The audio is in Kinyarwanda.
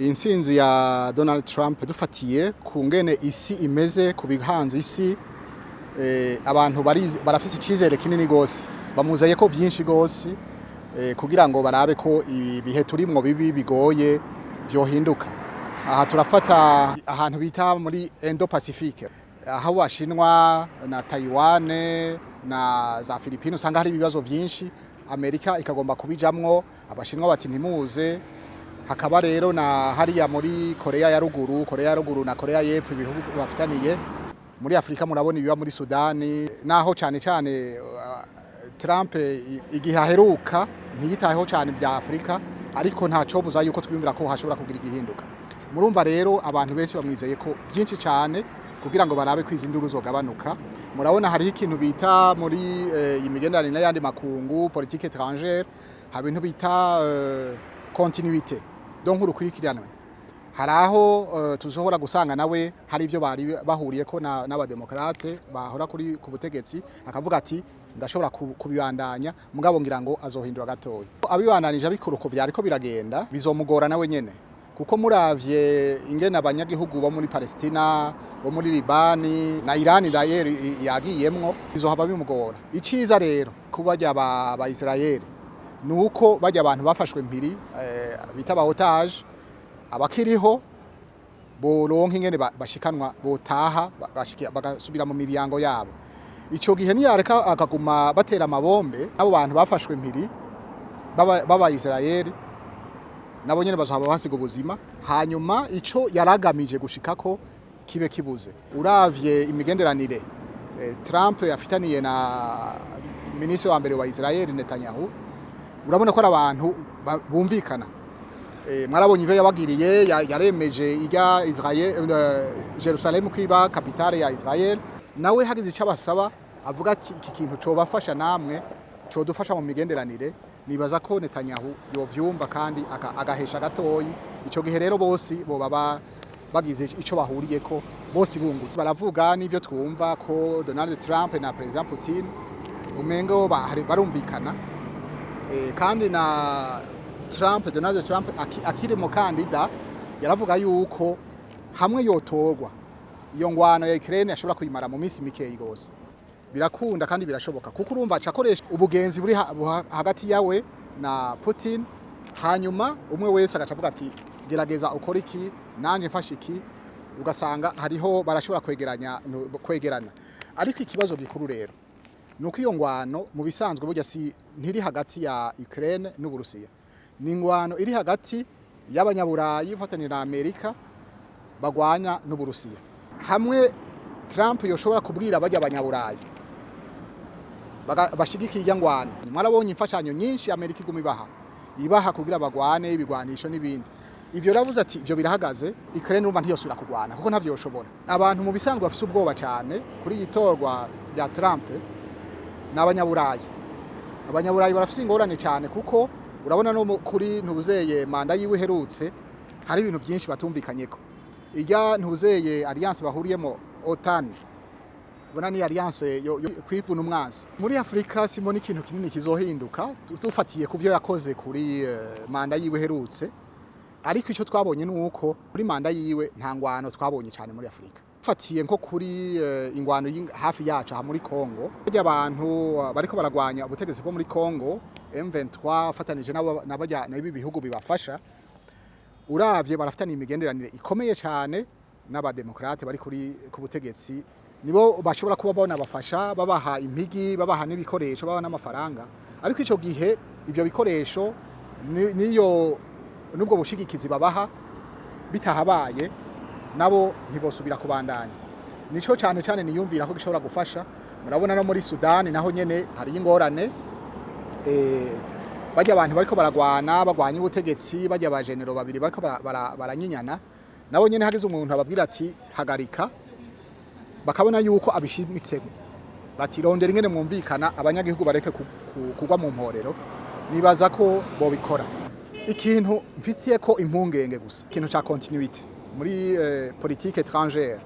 Intsinzi ya Donald Trump dufatiye ku ngene isi imeze ku bihanze isi abantu barafise icizere kinini gose bamuzeye ko vyinshi gose kugira ngo barabe ko ibihe turimwo bibi bigoye byohinduka. Aha turafata ahantu bita muri Indo-Pacifique aho Washinwa na Taiwan na za Philippines usanga hari ibibazo vyinshi, Amerika ikagomba kubijamwo, abashinwa bati ntimuze. Hakaba rero na hariya muri Korea ya ruguru na Korea y'Epfo ibihugu bafitaniye. Muri Afrika murabona ibiba muri Sudani, naho cyane Trump igihe aheruka ntiyitayeho cyane bya Afrika, ariko nta cobuza yuko twiyumvira ko hashobora kugira igihinduka. Murumva rero abantu benshi bamwizeye ko byinshi cyane kugira ngo barabe kwizinduru zogabanuka. Murabona hari ikintu bita muri imigenderanire n'ayandi makungu politique étrangère, hari ibintu bita continuité, donc urukurikiranwe. Haraho tuzohora gusanga nawe hari ivyo bari bahuriye ko n'abademokrate bahora kuri ku butegetsi, akavuga ati ndashobora kubibandanya mugabo ngira ngo azohindura gatoya. Abibandanije abikuruko vyariko biragenda bizomugora nawe nyene, kuko muravye ingene abanyagihugu bo muri Palestina, bo muri Libani na Iran yagiyemwo bizohava bimugora. Iciza rero kubarya ba Israel nuko bajya abantu bafashwe mpiri bita ba otage abakiriho boronka ingene bashikanwa botaha bagasubira mu miryango yabo. Ico gihe niyareka akaguma batera amabombe abo bantu bafashwe mpiri baba Israel nabo nyene bazohaba basiga ubuzima, hanyuma ico yaragamije gushikako kibe kibuze. Uravye imigenderanire Trump yafitaniye na ministre wa mbere wa Israel Netanyahu, urabona ko ari abantu bumvikana. Mwarabonye ivyo yabagiriye, yaremeje ijya Israel Jerusalem kwiba capitale ya Israel, nawe hagize icyo basaba avuga ati iki kintu cobafasha namwe codufasha mu migenderanire. Nibaza ko Netanyahu yovyumva kandi agahesha gatoyi. Ico gihe rero bose boba bagize ico bahuriyeko, bose bungutse. Baravuga n'ivyo twumva ko Donald Trump na President Putin umengo barumvikana, kandi na Donald Trump akiri mu kandida yaravuga yuko hamwe yotorwa iyo ngwano ya Ukraine ashobora kuyimara mu minsi mikeyi gose. Birakunda kandi birashoboka kuko urumva acakoresha ubugenzi buri hagati yawe na Putin, hanyuma umwe wese agacavuga ati gerageza ukora iki nanje mfashe iki, ugasanga hariho barashobora kwegerana. Ariko ikibazo gikuru rero nuko iyo ngwano mu bisanzwe burya si ntiri hagati ya Ukraine n'Uburusiya, ni ngwano iri hagati y'abanyaburayi ifatanye na Amerika bagwanya n'Uburusiya. Hamwe Trump yoshobora kubwira bajya abanyaburayi bashigikiye iya ngwano, mwarabonye imfashanyo nyinshi Amerika iguma ibaha kugira bagwane ibigwanisho n'ibindi. Ivyo ravuze ati ivyo birahagaze, Ukraine urumva ntiyosubira kugwana kuko ntavyo yoshobora. Abantu mu bisanzwe bafise ubwoba cyane kuri yitorwa rya Trump n'abanyaburayi. Abanyaburayi barafise ingorane cyane kuko urabona no kuri ntuzeye manda yiwe herutse hari ibintu byinshi batumvikanyeko. Ijya ntuzeye alliance bahuriyemo OTAN, bona ni alliance yo kwivuna umwanzi. Muri Afrika simoni ikintu kinini kizohinduka dufatiye kuvyo yakoze kuri manda yiwe herutse, ariko ico twabonye nuko kuri manda yiwe nta ngwano twabonye cyane muri Afrika. Fatiye nko kuri ingwano hafi yacu ha muri Congo, bajya abantu bariko baragwanya ubutegetsi bwo muri Congo M23 fatanije n'abajya n'ibi bihugu bibafasha. Uravye barafitana imigenderanire ikomeye cyane n'abademokrate bari ku butegetsi, nibo bashobora kuba babona bafasha, babaha impigi, babaha n'ibikoresho, babaha n'amafaranga. Ariko ico gihe ivyo bikoresho niyo nubwo bushigikizi babaha bitahabaye nabo ntibosubira kubandanya. Nico cyane niyumvira ko gishobora gufasha. Murabona no muri Sudani naho nyene hari ingorane, bajya abantu bariko bagwanya ubutegetsi, bajya ba general babiri bariko baranyinyana, nabo nyene hagize umuntu ababwira ati hagarika, bakabona yuko abishimitse bati rondera ingene mwumvikana abanyagihugu bareke kugwa mu mporero. Nibaza ko bobikora. Ikintu mfitiye ko impungenge gusa ikintu ca continuité muri politique étrangère.